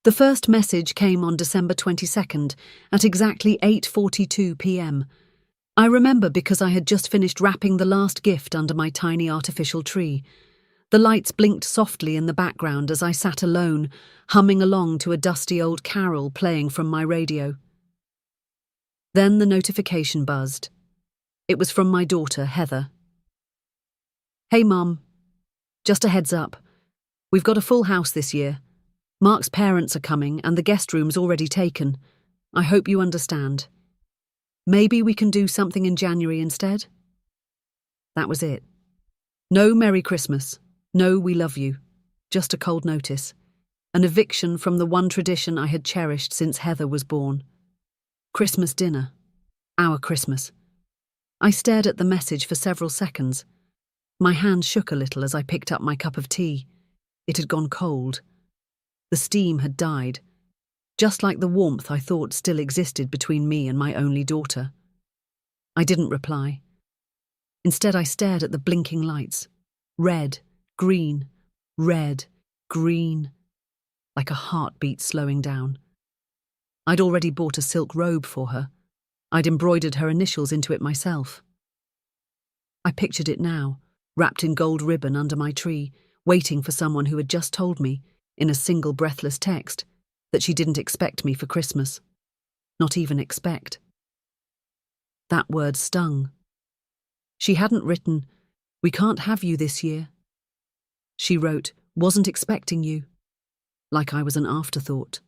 The first message came on December 22nd at exactly 8:42 p.m. I remember because I had just finished wrapping the last gift under my tiny artificial tree. The lights blinked softly in the background as I sat alone, humming along to a dusty old carol playing from my radio. Then the notification buzzed. It was from my daughter, Heather. "Hey, Mum. Just a heads up. We've got a full house this year. Mark's parents are coming and the guest room's already taken. I hope you understand. Maybe we can do something in January instead?" That was it. No Merry Christmas. No We Love You. Just a cold notice. An eviction from the one tradition I had cherished since Heather was born. Christmas dinner. Our Christmas. I stared at the message for several seconds. My hand shook a little as I picked up my cup of tea. It had gone cold. The steam had died, just like the warmth I thought still existed between me and my only daughter. I didn't reply. Instead, I stared at the blinking lights. Red, green, red, green, like a heartbeat slowing down. I'd already bought a silk robe for her. I'd embroidered her initials into it myself. I pictured it now, wrapped in gold ribbon under my tree, waiting for someone who had just told me, in a single breathless text, that she didn't expect me for Christmas. Not even expect. That word stung. She hadn't written, "We can't have you this year." She wrote, "Wasn't expecting you." Like I was an afterthought,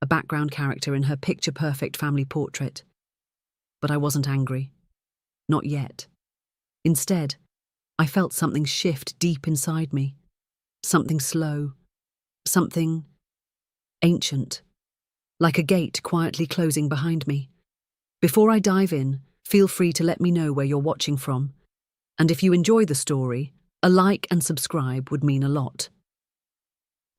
a background character in her picture-perfect family portrait. But I wasn't angry. Not yet. Instead, I felt something shift deep inside me. Something slow. Something ancient, like a gate quietly closing behind me. Before I dive in, feel free to let me know where you're watching from. And if you enjoy the story, a like and subscribe would mean a lot.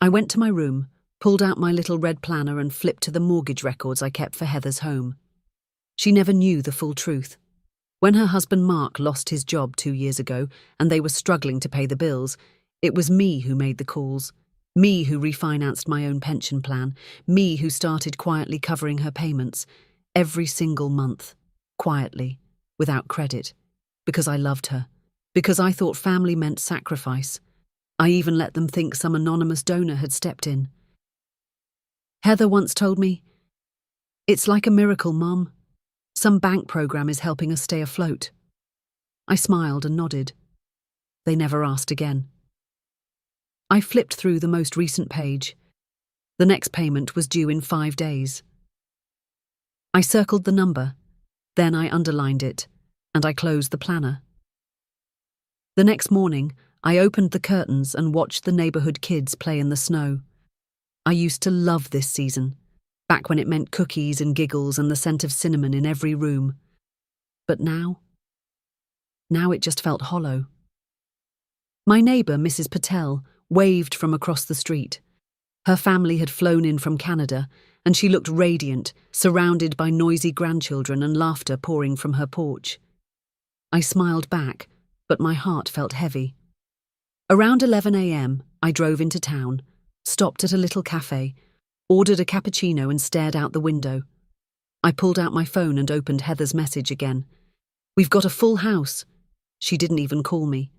I went to my room, pulled out my little red planner and flipped to the mortgage records I kept for Heather's home. She never knew the full truth. When her husband Mark lost his job 2 years ago and they were struggling to pay the bills, it was me who made the calls. Me who refinanced my own pension plan, me who started quietly covering her payments, every single month, quietly, without credit, because I loved her, because I thought family meant sacrifice. I even let them think some anonymous donor had stepped in. Heather once told me, "It's like a miracle, Mom. Some bank program is helping us stay afloat." I smiled and nodded. They never asked again. I flipped through the most recent page. The next payment was due in 5 days. I circled the number, then I underlined it, and I closed the planner. The next morning, I opened the curtains and watched the neighborhood kids play in the snow. I used to love this season, back when it meant cookies and giggles and the scent of cinnamon in every room. But now it just felt hollow. My neighbor, Mrs. Patel, waved from across the street. Her family had flown in from Canada, and she looked radiant, surrounded by noisy grandchildren and laughter pouring from her porch. I smiled back, but my heart felt heavy. Around 11 a.m., I drove into town, stopped at a little cafe, ordered a cappuccino and stared out the window. I pulled out my phone and opened Heather's message again. "We've got a full house." She didn't even call me.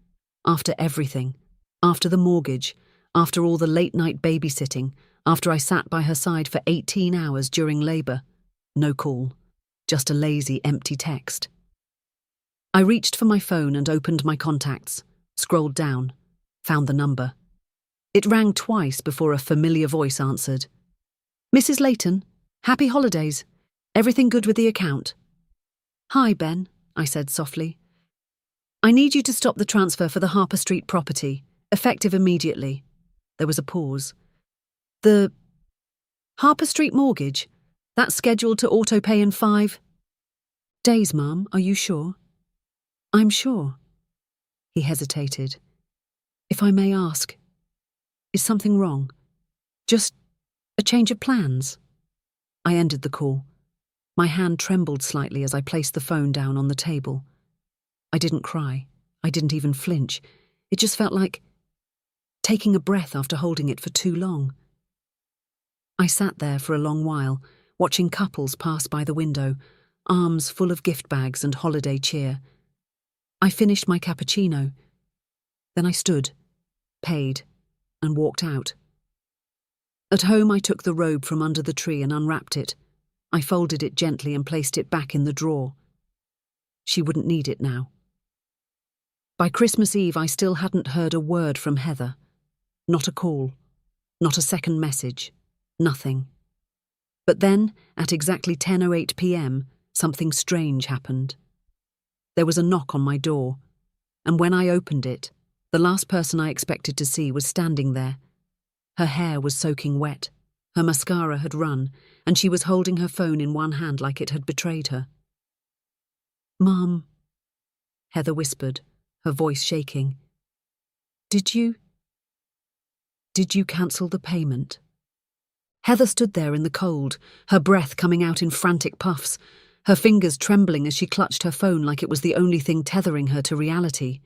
After everything. After the mortgage, after all the late-night babysitting, after I sat by her side for 18 hours during labour. No call. Just a lazy, empty text. I reached for my phone and opened my contacts, scrolled down, found the number. It rang twice before a familiar voice answered. "Mrs. Layton, happy holidays. Everything good with the account?" "Hi, Ben," I said softly. "I need you to stop the transfer for the Harper Street property. Effective immediately." There was a pause. "The Harper Street mortgage? That's scheduled to auto-pay in 5 days, Mum. Are you sure?" "I'm sure." He hesitated. "If I may ask, is something wrong? Just a change of plans?" I ended the call. My hand trembled slightly as I placed the phone down on the table. I didn't cry. I didn't even flinch. It just felt like taking a breath after holding it for too long. I sat there for a long while, watching couples pass by the window, arms full of gift bags and holiday cheer. I finished my cappuccino. Then I stood, paid, and walked out. At home I took the robe from under the tree and unwrapped it. I folded it gently and placed it back in the drawer. She wouldn't need it now. By Christmas Eve I still hadn't heard a word from Heather. Not a call, not a second message, nothing. But then, at exactly 10:08 p.m, something strange happened. There was a knock on my door, and when I opened it, the last person I expected to see was standing there. Her hair was soaking wet, her mascara had run, and she was holding her phone in one hand like it had betrayed her. "Mom," Heather whispered, her voice shaking. Did you cancel the payment?" Heather stood there in the cold, her breath coming out in frantic puffs, her fingers trembling as she clutched her phone like it was the only thing tethering her to reality.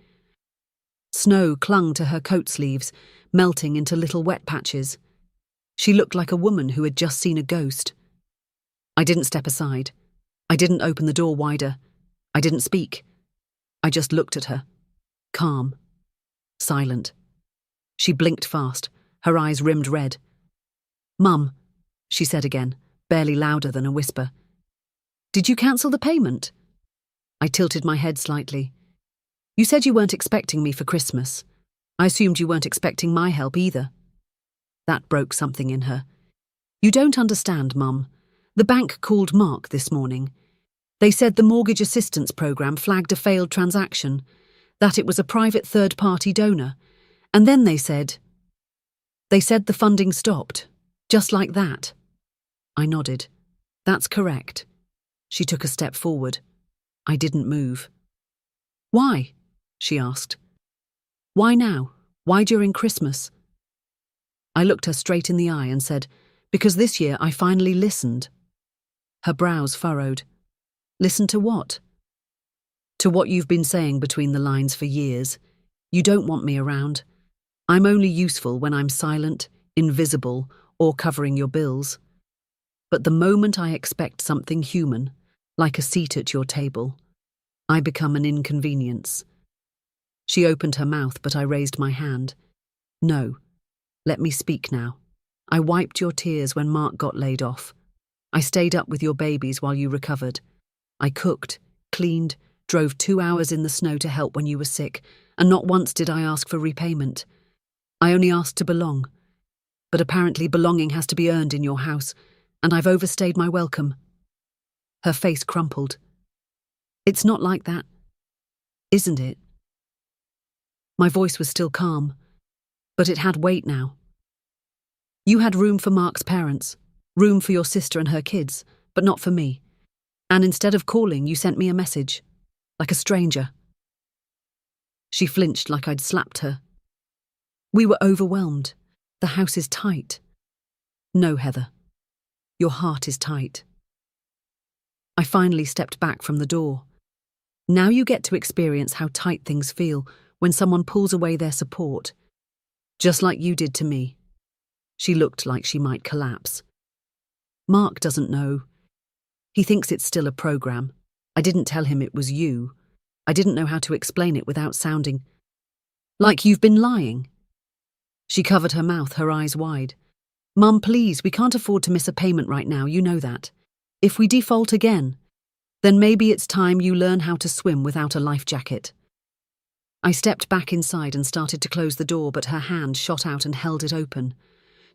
Snow clung to her coat sleeves, melting into little wet patches. She looked like a woman who had just seen a ghost. I didn't step aside. I didn't open the door wider. I didn't speak. I just looked at her, calm, silent. She blinked fast, her eyes rimmed red. "Mum," she said again, barely louder than a whisper. "Did you cancel the payment?" I tilted my head slightly. "You said you weren't expecting me for Christmas. I assumed you weren't expecting my help either." That broke something in her. "You don't understand, Mum. The bank called Mark this morning. They said the mortgage assistance program flagged a failed transaction, that it was a private third-party donor, and then they said the funding stopped, just like that." I nodded. "That's correct." She took a step forward. I didn't move. "Why?" she asked. "Why now? Why during Christmas?" I looked her straight in the eye and said, "Because this year I finally listened." Her brows furrowed. "Listen to what?" "To what you've been saying between the lines for years. You don't want me around. I'm only useful when I'm silent, invisible, or covering your bills. But the moment I expect something human, like a seat at your table, I become an inconvenience." She opened her mouth, but I raised my hand. "No, let me speak now. I wiped your tears when Mark got laid off. I stayed up with your babies while you recovered. I cooked, cleaned, drove 2 hours in the snow to help when you were sick, and not once did I ask for repayment. I only asked to belong. But apparently belonging has to be earned in your house, and I've overstayed my welcome." Her face crumpled. "It's not like that, isn't it?" My voice was still calm, but it had weight now. "You had room for Mark's parents, room for your sister and her kids, but not for me. And instead of calling, you sent me a message, like a stranger." She flinched like I'd slapped her. "We were overwhelmed. The house is tight." "No, Heather. Your heart is tight." I finally stepped back from the door. Now you get to experience how tight things feel when someone pulls away their support, just like you did to me. She looked like she might collapse. "Mark doesn't know. He thinks it's still a program. I didn't tell him it was you. I didn't know how to explain it without sounding like you've been lying." She covered her mouth, her eyes wide. "Mum, please, we can't afford to miss a payment right now, you know that. If we default again, then maybe it's time you learn how to swim without a life jacket." I stepped back inside and started to close the door, but her hand shot out and held it open.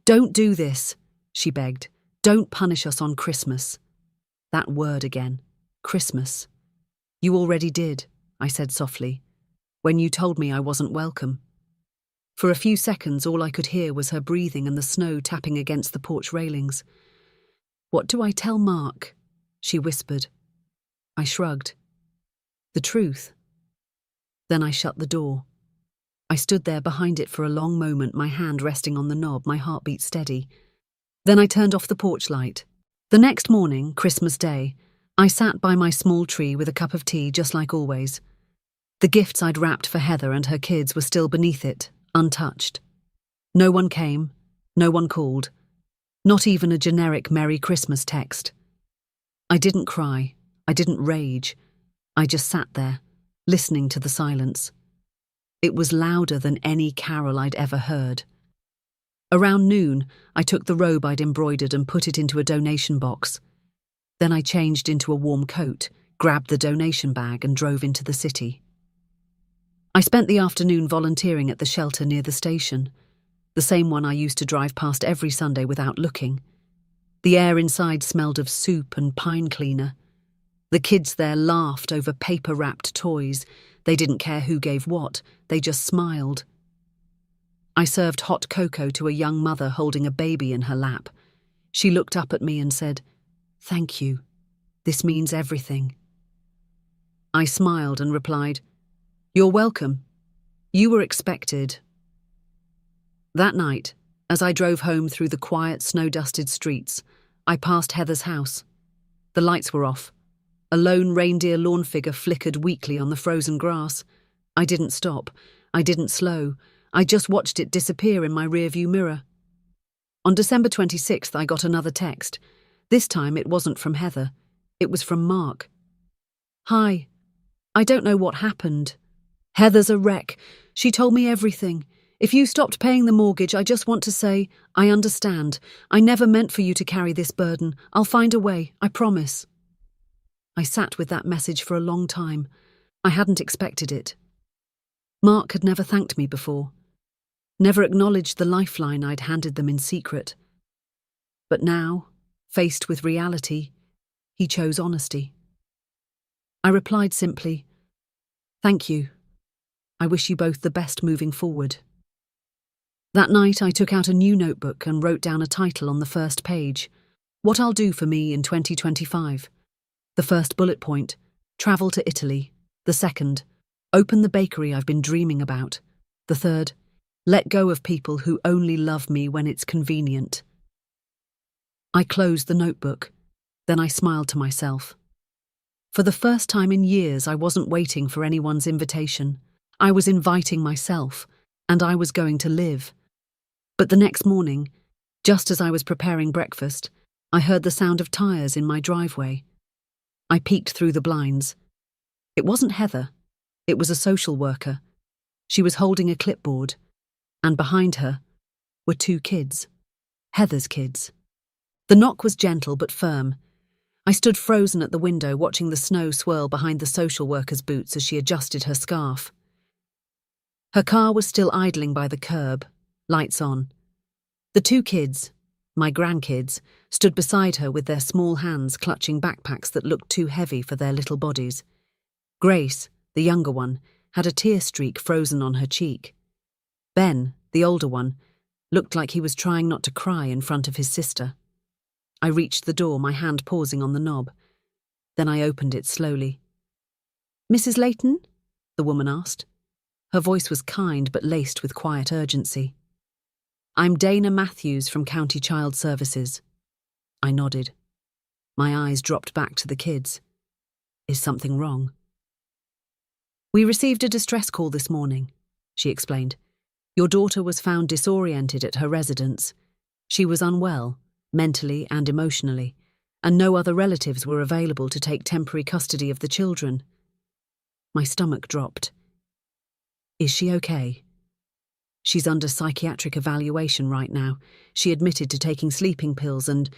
"Don't do this," she begged. "Don't punish us on Christmas." That word again. Christmas. "You already did," I said softly, "when you told me I wasn't welcome." For a few seconds, all I could hear was her breathing and the snow tapping against the porch railings. "What do I tell Mark?" she whispered. I shrugged. "The truth." Then I shut the door. I stood there behind it for a long moment, my hand resting on the knob, my heartbeat steady. Then I turned off the porch light. The next morning, Christmas Day, I sat by my small tree with a cup of tea, just like always. The gifts I'd wrapped for Heather and her kids were still beneath it, untouched. No one came, no one called. Not even a generic Merry Christmas text. I didn't cry. I didn't rage. I just sat there, listening to the silence. It was louder than any carol I'd ever heard. Around noon, I took the robe I'd embroidered and put it into a donation box. Then I changed into a warm coat, grabbed the donation bag and drove into the city. I spent the afternoon volunteering at the shelter near the station, the same one I used to drive past every Sunday without looking. The air inside smelled of soup and pine cleaner. The kids there laughed over paper-wrapped toys. They didn't care who gave what, they just smiled. I served hot cocoa to a young mother holding a baby in her lap. She looked up at me and said, "Thank you. This means everything." I smiled and replied, "You're welcome. You were expected." That night, as I drove home through the quiet, snow-dusted streets, I passed Heather's house. The lights were off. A lone reindeer lawn figure flickered weakly on the frozen grass. I didn't stop. I didn't slow. I just watched it disappear in my rearview mirror. On December 26th, I got another text. This time it wasn't from Heather. It was from Mark. "Hi. I don't know what happened. Heather's a wreck. She told me everything. If you stopped paying the mortgage, I just want to say, I understand. I never meant for you to carry this burden. I'll find a way, I promise." I sat with that message for a long time. I hadn't expected it. Mark had never thanked me before, never acknowledged the lifeline I'd handed them in secret. But now, faced with reality, he chose honesty. I replied simply, "Thank you. I wish you both the best moving forward." That night I took out a new notebook and wrote down a title on the first page, "What I'll do for me in 2025. The first bullet point, travel to Italy. The second, open the bakery I've been dreaming about. The third, let go of people who only love me when it's convenient." I closed the notebook. Then I smiled to myself. For the first time in years, I wasn't waiting for anyone's invitation. I was inviting myself, and I was going to live. But the next morning, just as I was preparing breakfast, I heard the sound of tires in my driveway. I peeked through the blinds. It wasn't Heather. It was a social worker. She was holding a clipboard, and behind her were two kids. Heather's kids. The knock was gentle but firm. I stood frozen at the window, watching the snow swirl behind the social worker's boots as she adjusted her scarf. Her car was still idling by the curb, lights on. The two kids, my grandkids, stood beside her with their small hands clutching backpacks that looked too heavy for their little bodies. Grace, the younger one, had a tear streak frozen on her cheek. Ben, the older one, looked like he was trying not to cry in front of his sister. I reached the door, my hand pausing on the knob. Then I opened it slowly. "Mrs. Layton?" the woman asked. Her voice was kind but laced with quiet urgency. "I'm Dana Matthews from County Child Services." I nodded. My eyes dropped back to the kids. Is something wrong? "We received a distress call this morning," she explained. "Your daughter was found disoriented at her residence. She was unwell, mentally and emotionally, and no other relatives were available to take temporary custody of the children." My stomach dropped. "Is she okay?" "She's under psychiatric evaluation right now. She admitted to taking sleeping pills and,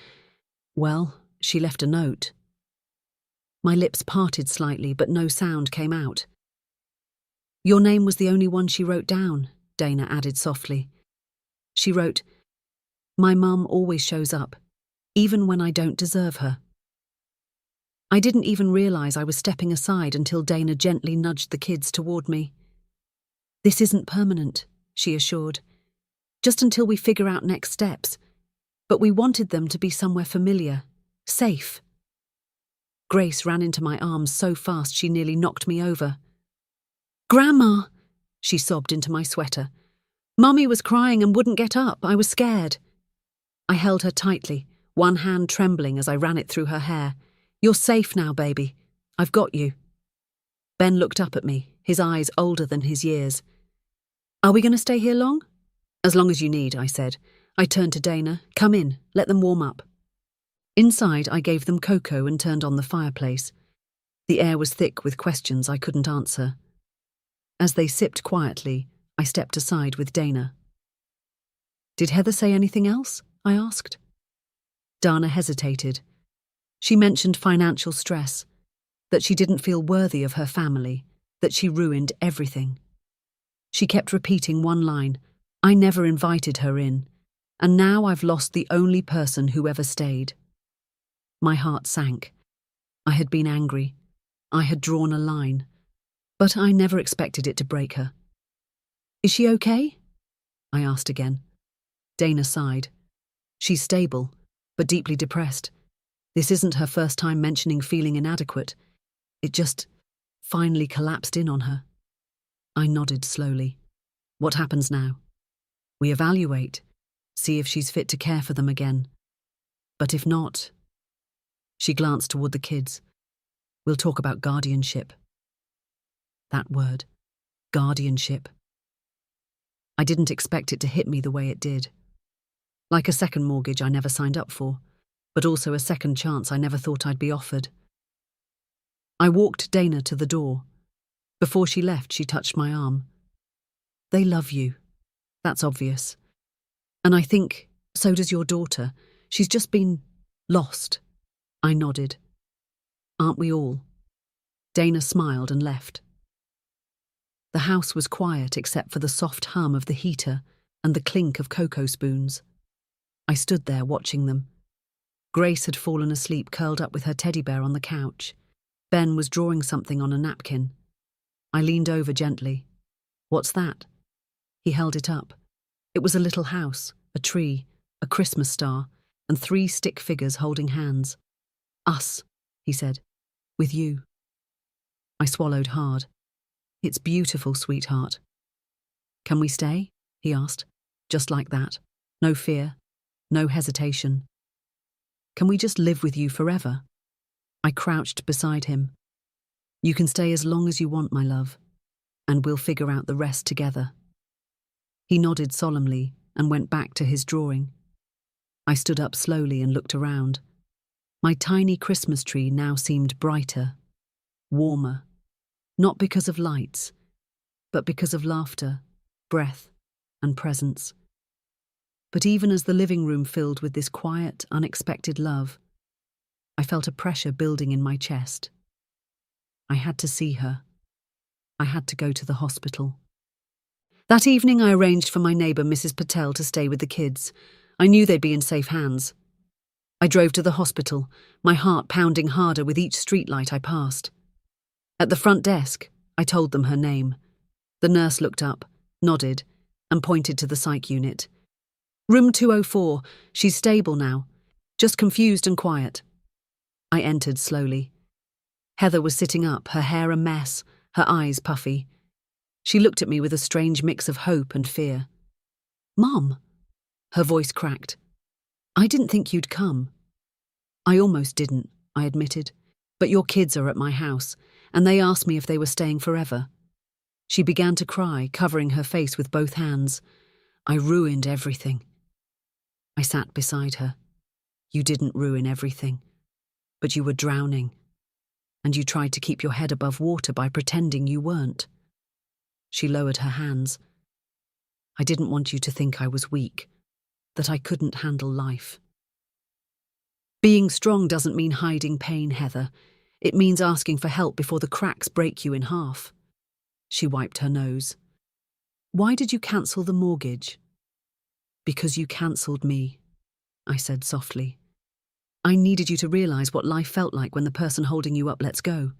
well, she left a note." My lips parted slightly, but no sound came out. "Your name was the only one she wrote down," Dana added softly. She wrote, "My mum always shows up, even when I don't deserve her." I didn't even realize I was stepping aside until Dana gently nudged the kids toward me. "This isn't permanent," she assured. "Just until we figure out next steps. But we wanted them to be somewhere familiar, safe." Grace ran into my arms so fast she nearly knocked me over. "Grandma," she sobbed into my sweater. "Mummy was crying and wouldn't get up. I was scared." I held her tightly, one hand trembling as I ran it through her hair. "You're safe now, baby. I've got you." Ben looked up at me, his eyes older than his years. "Are we going to stay here long?" "As long as you need," I said. I turned to Dana. Come in, let them warm up. Inside, I gave them cocoa and turned on the fireplace. The air was thick with questions I couldn't answer. As they sipped quietly, I stepped aside with Dana. Did Heather say anything else? I asked. Dana hesitated. She mentioned financial stress, that she didn't feel worthy of her family, that she ruined everything. She kept repeating one line, I never invited her in, and now I've lost the only person who ever stayed. My heart sank. I had been angry. I had drawn a line. But I never expected it to break her. Is she okay? I asked again. Dana sighed. She's stable, but deeply depressed. This isn't her first time mentioning feeling inadequate. It just finally collapsed in on her. I nodded slowly. What happens now? We evaluate, see if she's fit to care for them again. But if not... She glanced toward the kids. We'll talk about guardianship. That word, guardianship. I didn't expect it to hit me the way it did. Like a second mortgage I never signed up for, but also a second chance I never thought I'd be offered. I walked Dana to the door. Before she left, she touched my arm. They love you. That's obvious. And I think so does your daughter. She's just been lost. I nodded. Aren't we all? Dana smiled and left. The house was quiet except for the soft hum of the heater and the clink of cocoa spoons. I stood there watching them. Grace had fallen asleep curled up with her teddy bear on the couch. Ben was drawing something on a napkin. I leaned over gently. What's that? He held it up. It was a little house, a tree, a Christmas star, and 3 stick figures holding hands. Us, he said, with you. I swallowed hard. It's beautiful, sweetheart. Can we stay? He asked, just like that. No fear, no hesitation. Can we just live with you forever? I crouched beside him. You can stay as long as you want, my love, and we'll figure out the rest together. He nodded solemnly and went back to his drawing. I stood up slowly and looked around. My tiny Christmas tree now seemed brighter, warmer, not because of lights, but because of laughter, breath, and presence. But even as the living room filled with this quiet, unexpected love, I felt a pressure building in my chest. I had to see her. I had to go to the hospital. That evening I arranged for my neighbour, Mrs. Patel, to stay with the kids. I knew they'd be in safe hands. I drove to the hospital, my heart pounding harder with each streetlight I passed. At the front desk, I told them her name. The nurse looked up, nodded, and pointed to the psych unit. Room 204, she's stable now, just confused and quiet. I entered slowly. Heather was sitting up, her hair a mess, her eyes puffy. She looked at me with a strange mix of hope and fear. Mom, her voice cracked. I didn't think you'd come. I almost didn't, I admitted, but your kids are at my house, and they asked me if they were staying forever. She began to cry, covering her face with both hands. I ruined everything. I sat beside her. You didn't ruin everything, but you were drowning, and you tried to keep your head above water by pretending you weren't. She lowered her hands. I didn't want you to think I was weak, that I couldn't handle life. Being strong doesn't mean hiding pain, Heather. It means asking for help before the cracks break you in half. She wiped her nose. Why did you cancel the mortgage? Because you cancelled me, I said softly. I needed you to realize what life felt like when the person holding you up lets go.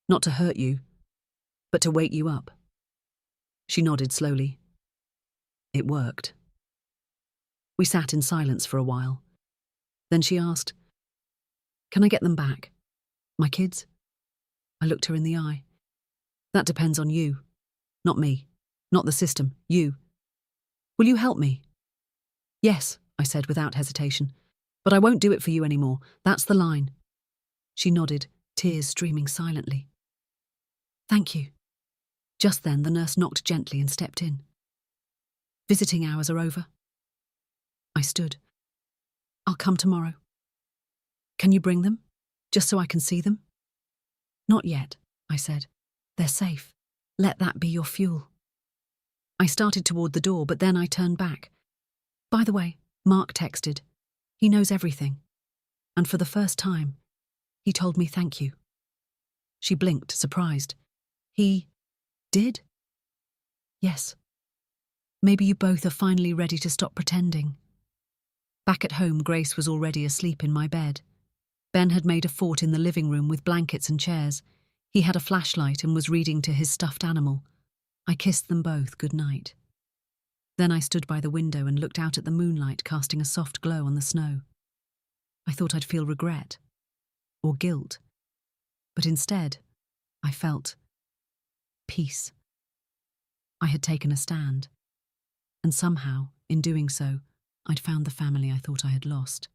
Not to hurt you, but to wake you up. She nodded slowly. It worked. We sat in silence for a while. Then she asked, Can I get them back? My kids? I looked her in the eye. That depends on you. Not me. Not the system. You. Will you help me? Yes, I said without hesitation. But I won't do it for you anymore. That's the line. She nodded, tears streaming silently. Thank you. Just then the nurse knocked gently and stepped in. Visiting hours are over. I stood. I'll come tomorrow. Can you bring them? Just so I can see them? Not yet, I said. They're safe. Let that be your fuel. I started toward the door, but then I turned back. By the way, Mark texted. He knows everything. And for the first time, he told me thank you. She blinked, surprised. He did? Yes. Maybe you both are finally ready to stop pretending. Back at home, Grace was already asleep in my bed. Ben had made a fort in the living room with blankets and chairs. He had a flashlight and was reading to his stuffed animal. I kissed them both good night. Then I stood by the window and looked out at the moonlight casting a soft glow on the snow. I thought I'd feel regret or guilt, but instead, I felt peace. I had taken a stand, and somehow, in doing so, I'd found the family I thought I had lost.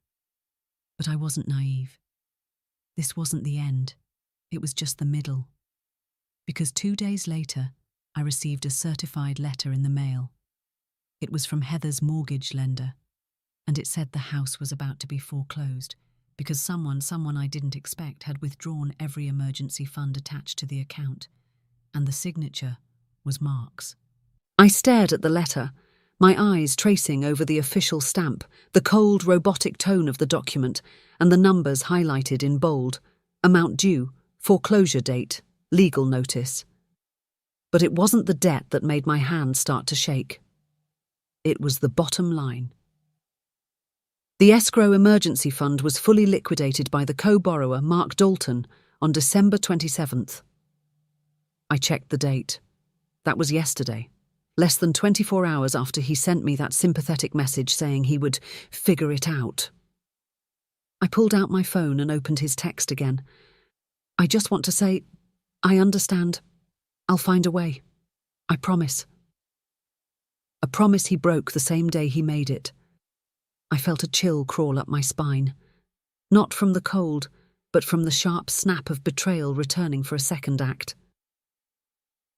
But I wasn't naive. This wasn't the end. It was just the middle. Because 2 days later, I received a certified letter in the mail. It was from Heather's mortgage lender, and it said the house was about to be foreclosed because someone I didn't expect had withdrawn every emergency fund attached to the account, and the signature was Mark's. I stared at the letter, my eyes tracing over the official stamp, the cold, robotic tone of the document, and the numbers highlighted in bold: amount due, foreclosure date, legal notice. But it wasn't the debt that made my hand start to shake. It was the bottom line. The escrow emergency fund was fully liquidated by the co-borrower Mark Dalton on December 27th. I checked the date. That was yesterday, less than 24 hours after he sent me that sympathetic message saying he would figure it out. I pulled out my phone and opened his text again. I just want to say, I understand. I'll find a way. I promise. A promise he broke the same day he made it. I felt a chill crawl up my spine. Not from the cold, but from the sharp snap of betrayal returning for a second act.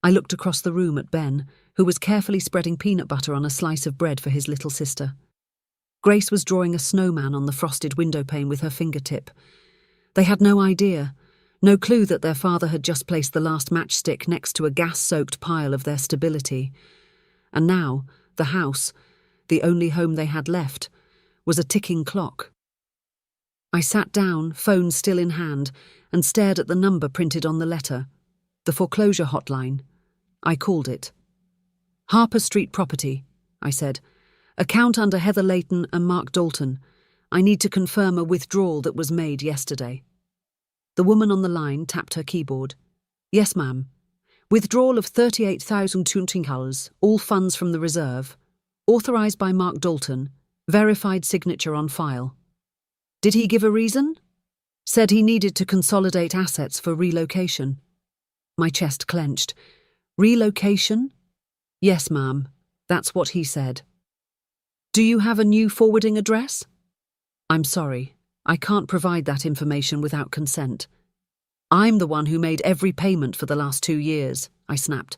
I looked across the room at Ben, who was carefully spreading peanut butter on a slice of bread for his little sister. Grace was drawing a snowman on the frosted windowpane with her fingertip. They had no idea, no clue that their father had just placed the last matchstick next to a gas-soaked pile of their stability. And now, the house, the only home they had left, was a ticking clock. I sat down, phone still in hand, and stared at the number printed on the letter. The foreclosure hotline. I called it. Harper Street Property, I said. Account under Heather Layton and Mark Dalton. I need to confirm a withdrawal that was made yesterday. The woman on the line tapped her keyboard. Yes, ma'am. Withdrawal of 38,000 $20, all funds from the reserve. Authorised by Mark Dalton. Verified signature on file. Did he give a reason? Said he needed to consolidate assets for relocation. My chest clenched. Relocation? Yes, ma'am. That's what he said. Do you have a new forwarding address? I'm sorry. I can't provide that information without consent. I'm the one who made every payment for the last 2 years, I snapped.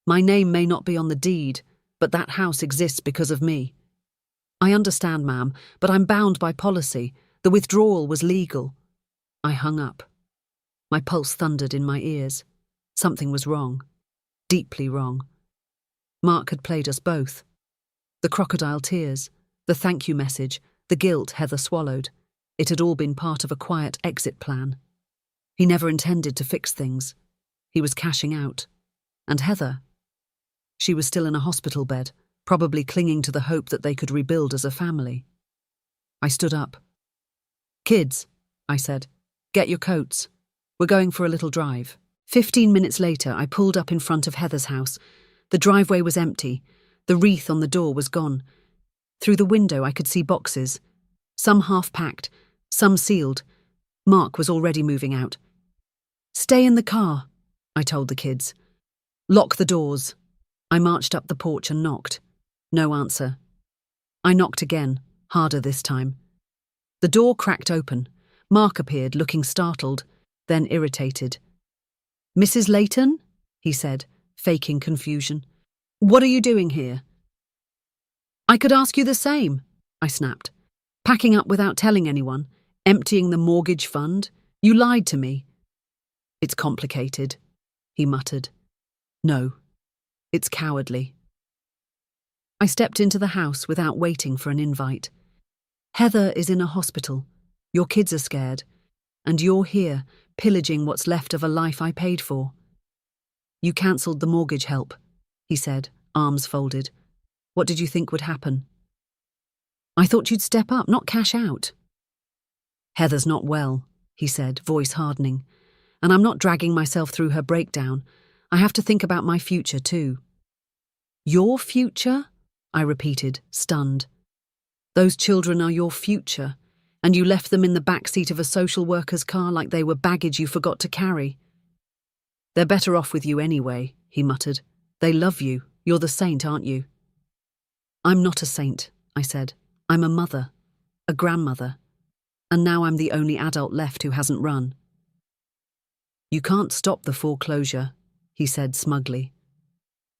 My name may not be on the deed, but that house exists because of me. I understand, ma'am, but I'm bound by policy. The withdrawal was legal. I hung up. My pulse thundered in my ears. Something was wrong. Deeply wrong. Mark had played us both. The crocodile tears, the thank you message, the guilt Heather swallowed. It had all been part of a quiet exit plan. He never intended to fix things. He was cashing out. And Heather? She was still in a hospital bed, probably clinging to the hope that they could rebuild as a family. I stood up. Kids, I said, get your coats. We're going for a little drive. 15 minutes later, I pulled up in front of Heather's house. The driveway was empty. The wreath on the door was gone. Through the window, I could see boxes. Some half-packed, some sealed. Mark was already moving out. Stay in the car, I told the kids. Lock the doors. I marched up the porch and knocked. No answer. I knocked again, harder this time. The door cracked open. Mark appeared, looking startled, then irritated. Mrs. Layton? He said, faking confusion. What are you doing here? I could ask you the same, I snapped. Packing up without telling anyone? Emptying the mortgage fund? You lied to me. It's complicated, he muttered. No, it's cowardly. I stepped into the house without waiting for an invite. Heather is in a hospital. Your kids are scared. And you're here, pillaging what's left of a life I paid for. You cancelled the mortgage help, he said, arms folded. What did you think would happen? I thought you'd step up, not cash out. Heather's not well, he said, voice hardening. And I'm not dragging myself through her breakdown. I have to think about my future too. Your future? I repeated, stunned. Those children are your future, and you left them in the back seat of a social worker's car like they were baggage you forgot to carry. They're better off with you anyway, he muttered. They love you. You're the saint, aren't you? I'm not a saint, I said. I'm a mother, a grandmother, and now I'm the only adult left who hasn't run. You can't stop the foreclosure, he said smugly.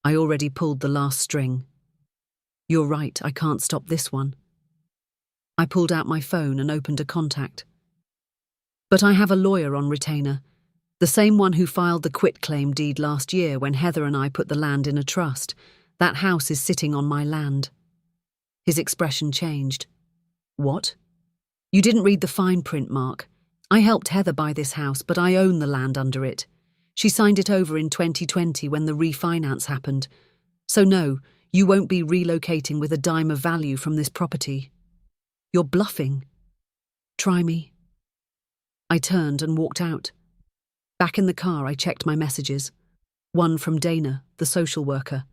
I already pulled the last string. You're right, I can't stop this one. I pulled out my phone and opened a contact. But I have a lawyer on retainer, the same one who filed the quitclaim deed last year when Heather and I put the land in a trust. That house is sitting on my land. His expression changed. What? You didn't read the fine print, Mark. I helped Heather buy this house, but I own the land under it. She signed it over in 2020 when the refinance happened. So no, you won't be relocating with a dime of value from this property. You're bluffing. Try me. I turned and walked out. Back in the car, I checked my messages. One from Dana, the social worker.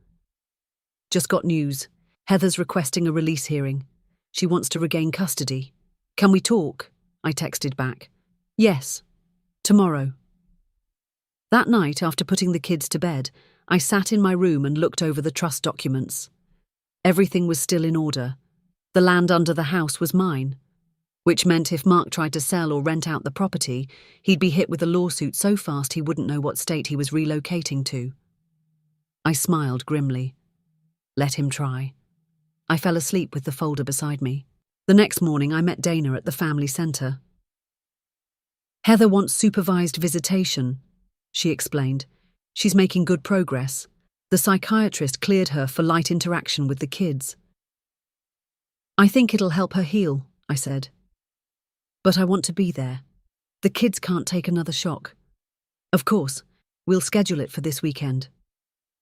Just got news. Heather's requesting a release hearing. She wants to regain custody. Can we talk? I texted back. Yes. Tomorrow. That night, after putting the kids to bed, I sat in my room and looked over the trust documents. Everything was still in order. The land under the house was mine, which meant if Mark tried to sell or rent out the property, he'd be hit with a lawsuit so fast he wouldn't know what state he was relocating to. I smiled grimly. Let him try. I fell asleep with the folder beside me. The next morning I met Dana at the family centre. Heather wants supervised visitation, she explained. She's making good progress. The psychiatrist cleared her for light interaction with the kids. I think it'll help her heal, I said. But I want to be there. The kids can't take another shock. Of course, we'll schedule it for this weekend.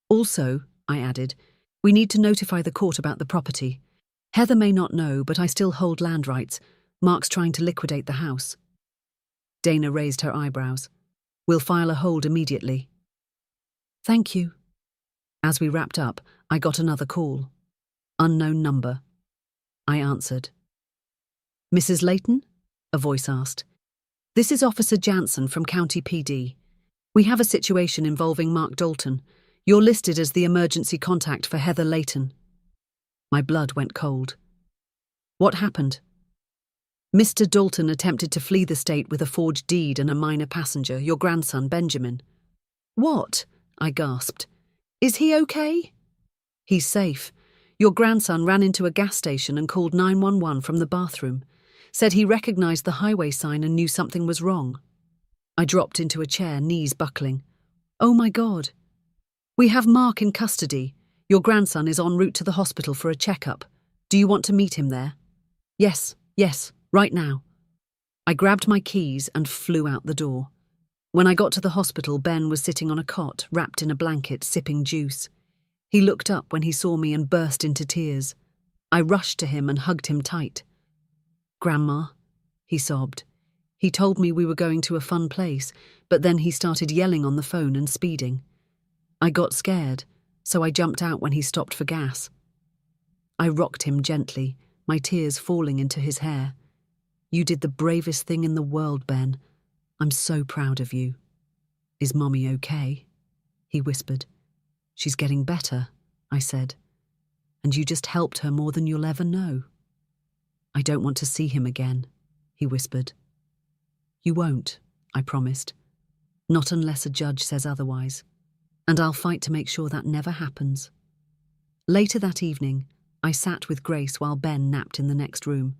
Also, I added, we need to notify the court about the property. Heather may not know, but I still hold land rights. Mark's trying to liquidate the house. Dana raised her eyebrows. We'll file a hold immediately. Thank you. As we wrapped up, I got another call. Unknown number. I answered. Mrs. Layton? A voice asked. This is Officer Jansen from County PD. We have a situation involving Mark Dalton. You're listed as the emergency contact for Heather Layton. My blood went cold. What happened? Mr. Dalton attempted to flee the state with a forged deed and a minor passenger, your grandson, Benjamin. What? I gasped. Is he okay? He's safe. Your grandson ran into a gas station and called 911 from the bathroom. Said he recognized the highway sign and knew something was wrong. I dropped into a chair, knees buckling. Oh my God. We have Mark in custody. Your grandson is en route to the hospital for a checkup. Do you want to meet him there? Yes, right now. I grabbed my keys and flew out the door. When I got to the hospital, Ben was sitting on a cot, wrapped in a blanket, sipping juice. He looked up when he saw me and burst into tears. I rushed to him and hugged him tight. Grandma, he sobbed. He told me we were going to a fun place, but then he started yelling on the phone and speeding. I got scared, so I jumped out when he stopped for gas. I rocked him gently, my tears falling into his hair. You did the bravest thing in the world, Ben. I'm so proud of you. Is Mommy okay? He whispered. She's getting better, I said. And you just helped her more than you'll ever know. I don't want to see him again, he whispered. You won't, I promised. Not unless a judge says otherwise. And I'll fight to make sure that never happens. Later that evening, I sat with Grace while Ben napped in the next room.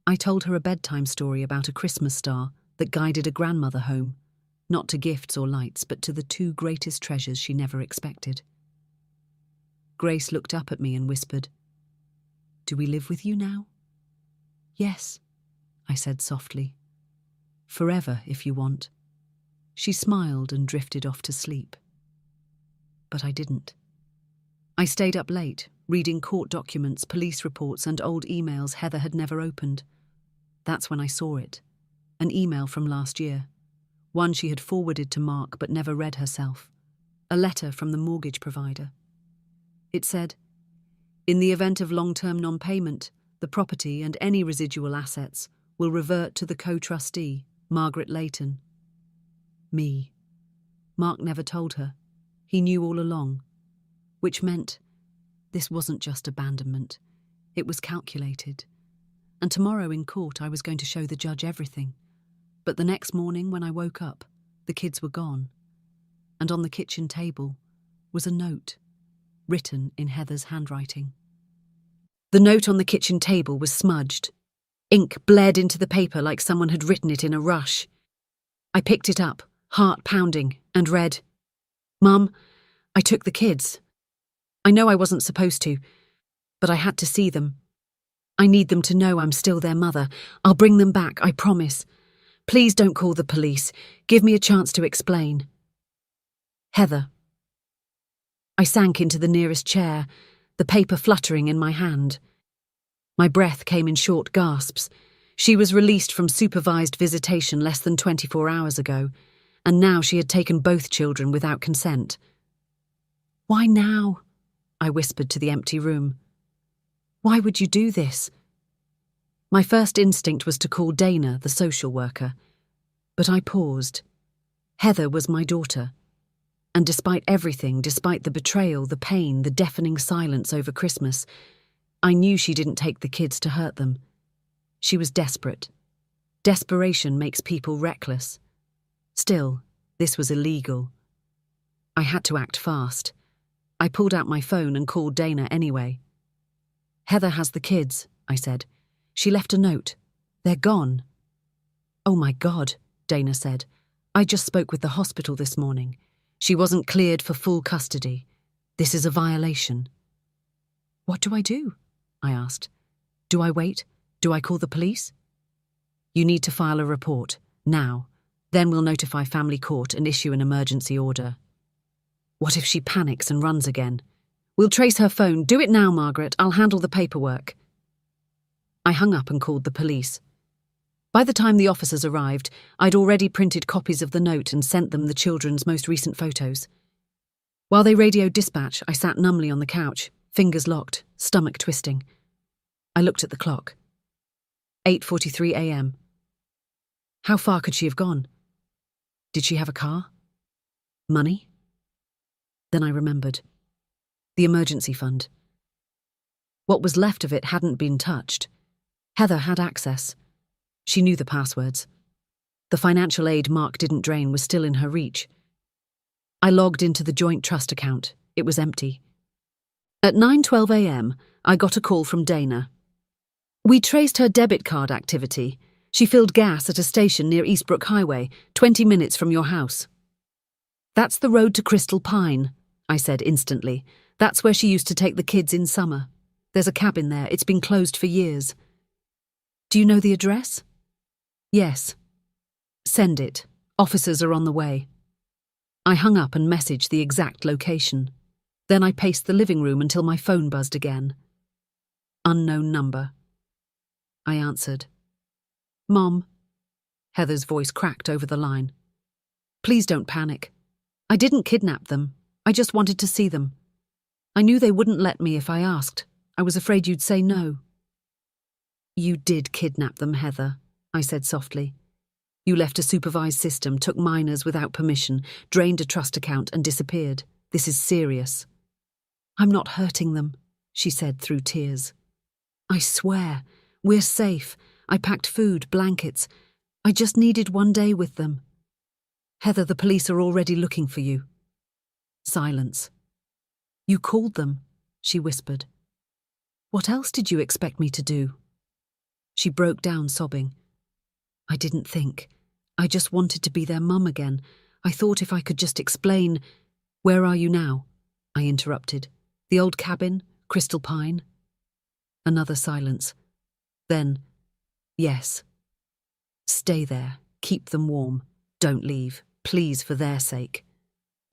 I told her a bedtime story about a Christmas star that guided a grandmother home, not to gifts or lights, but to the two greatest treasures she never expected. Grace looked up at me and whispered, "Do we live with you now?" "Yes," I said softly. "Forever, if you want." She smiled and drifted off to sleep. But I didn't. I stayed up late, reading court documents, police reports, and old emails Heather had never opened. That's when I saw it. An email from last year. One she had forwarded to Mark but never read herself. A letter from the mortgage provider. It said, "In the event of long-term non-payment, the property and any residual assets will revert to the co-trustee, Margaret Layton." Me. Mark never told her. He knew all along. Which meant this wasn't just abandonment. It was calculated. And tomorrow in court I was going to show the judge everything. But the next morning when I woke up, the kids were gone. And on the kitchen table was a note, written in Heather's handwriting. The note on the kitchen table was smudged. Ink bled into the paper like someone had written it in a rush. I picked it up, heart pounding, and read, "Mum, I took the kids. I know I wasn't supposed to, but I had to see them. I need them to know I'm still their mother. I'll bring them back, I promise. Please don't call the police. Give me a chance to explain. Heather." I sank into the nearest chair, the paper fluttering in my hand. My breath came in short gasps. She was released from supervised visitation less than 24 hours ago, and now she had taken both children without consent. "Why now?" I whispered to the empty room. "Why would you do this?" My first instinct was to call Dana, the social worker, but I paused. Heather was my daughter, and despite everything, despite the betrayal, the pain, the deafening silence over Christmas, I knew she didn't take the kids to hurt them. She was desperate. Desperation makes people reckless. Still, this was illegal. I had to act fast. I pulled out my phone and called Dana anyway. "Heather has the kids," I said. "She left a note. They're gone." "Oh my God," Dana said. "I just spoke with the hospital this morning. She wasn't cleared for full custody. This is a violation." "What do I do?" I asked. "Do I wait? Do I call the police?" "You need to file a report, now. Then we'll notify family court and issue an emergency order." "What if she panics and runs again?" "We'll trace her phone. Do it now, Margaret. I'll handle the paperwork." I hung up and called the police. By the time the officers arrived, I'd already printed copies of the note and sent them the children's most recent photos. While they radioed dispatch, I sat numbly on the couch, fingers locked, stomach twisting. I looked at the clock. 8:43 a.m. How far could she have gone? Did she have a car? Money? Then I remembered. The emergency fund. What was left of it hadn't been touched. Heather had access. She knew the passwords. The financial aid Mark didn't drain was still in her reach. I logged into the joint trust account. It was empty. At 9:12 a.m., I got a call from Dana. "We traced her debit card activity. She filled gas at a station near Eastbrook Highway, 20 minutes from your house." "That's the road to Crystal Pine," I said instantly. "That's where she used to take the kids in summer. There's a cabin there. It's been closed for years." "Do you know the address?" "Yes." "Send it. Officers are on the way." I hung up and messaged the exact location. Then I paced the living room until my phone buzzed again. Unknown number. I answered. "Mom." Heather's voice cracked over the line. "Please don't panic. I didn't kidnap them. I just wanted to see them. I knew they wouldn't let me if I asked. I was afraid you'd say no." "You did kidnap them, Heather," I said softly. "You left a supervised system, took minors without permission, drained a trust account and disappeared. This is serious." "I'm not hurting them," she said through tears. "I swear, we're safe. I packed food, blankets. I just needed one day with them." "Heather, the police are already looking for you." Silence. "You called them," she whispered. What else did you expect me to do? She broke down sobbing. I didn't think. I just wanted to be their mum again. I thought if I could just explain. Where are you now? I interrupted. The old cabin, Crystal Pine? Another silence. Then, yes. Stay there. Keep them warm. Don't leave. Please, for their sake.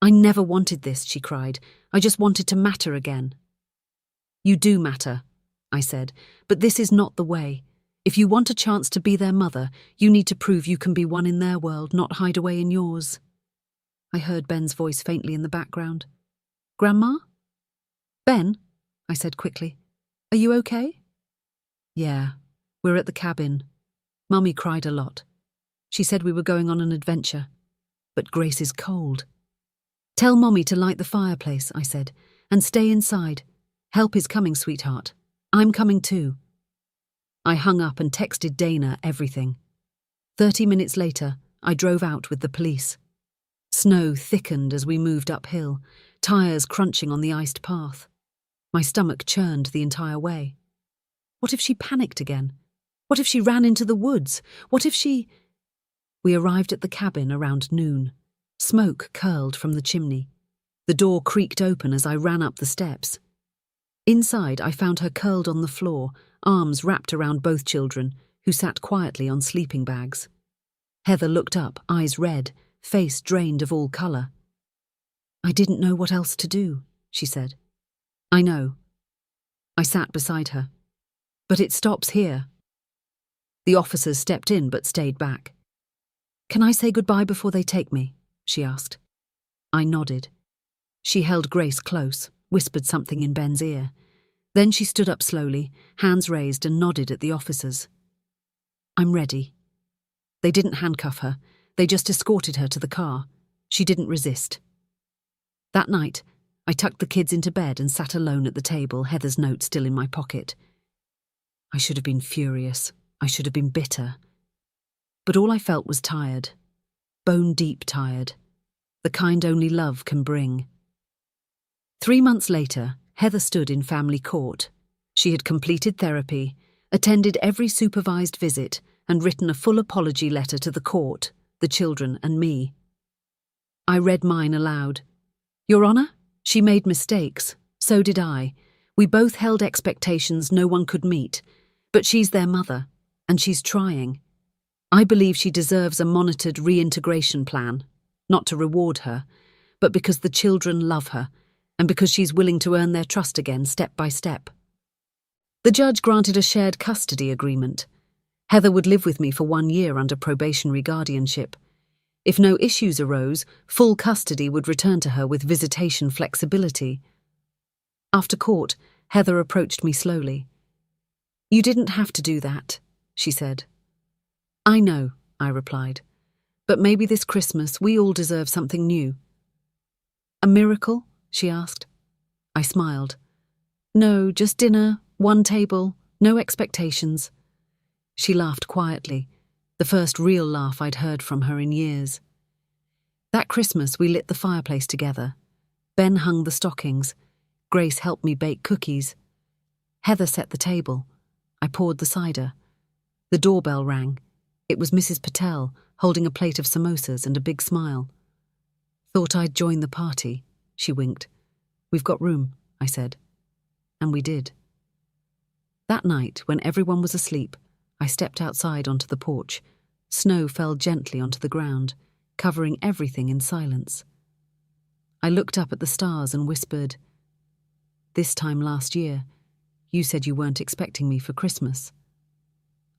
I never wanted this, she cried. I just wanted to matter again. You do matter, I said, but this is not the way. If you want a chance to be their mother, you need to prove you can be one in their world, not hide away in yours. I heard Ben's voice faintly in the background. Grandma? Ben? I said quickly. Are you okay? Yeah, we're at the cabin. Mummy cried a lot. She said we were going on an adventure. But Grace is cold. Tell Mommy to light the fireplace, I said, and stay inside. Help is coming, sweetheart. I'm coming too. I hung up and texted Dana everything. 30 minutes later, I drove out with the police. Snow thickened as we moved uphill, tires crunching on the iced path. My stomach churned the entire way. What if she panicked again? What if she ran into the woods? What if she... We arrived at the cabin around noon. Smoke curled from the chimney. The door creaked open as I ran up the steps. Inside, I found her curled on the floor, arms wrapped around both children, who sat quietly on sleeping bags. Heather looked up, eyes red, face drained of all colour. I didn't know what else to do, she said. I know. I sat beside her. But it stops here. The officers stepped in but stayed back. Can I say goodbye before they take me? She asked. I nodded. She held Grace close, whispered something in Ben's ear. Then she stood up slowly, hands raised, and nodded at the officers. I'm ready. They didn't handcuff her. They just escorted her to the car. She didn't resist. That night, I tucked the kids into bed and sat alone at the table, Heather's note still in my pocket. I should have been furious. I should have been bitter. But all I felt was tired. Bone-deep tired. The kind only love can bring. 3 months later, Heather stood in family court. She had completed therapy, attended every supervised visit, and written a full apology letter to the court, the children, and me. I read mine aloud. Your Honour, she made mistakes. So did I. We both held expectations no one could meet. But she's their mother, and she's trying. I believe she deserves a monitored reintegration plan, not to reward her, but because the children love her, and because she's willing to earn their trust again step by step. The judge granted a shared custody agreement. Heather would live with me for 1 year under probationary guardianship. If no issues arose, full custody would return to her with visitation flexibility. After court, Heather approached me slowly. You didn't have to do that, she said. I know, I replied. But maybe this Christmas we all deserve something new. A miracle? She asked. I smiled. No, just dinner, one table, no expectations. She laughed quietly, the first real laugh I'd heard from her in years. That Christmas we lit the fireplace together. Ben hung the stockings. Grace helped me bake cookies. Heather set the table. I poured the cider. The doorbell rang. It was Mrs. Patel, holding a plate of samosas and a big smile. Thought I'd join the party, she winked. We've got room, I said. And we did. That night, when everyone was asleep, I stepped outside onto the porch. Snow fell gently onto the ground, covering everything in silence. I looked up at the stars and whispered, This time last year, you said you weren't expecting me for Christmas.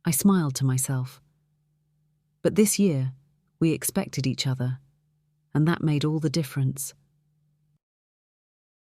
I smiled to myself. But this year, we expected each other, and that made all the difference.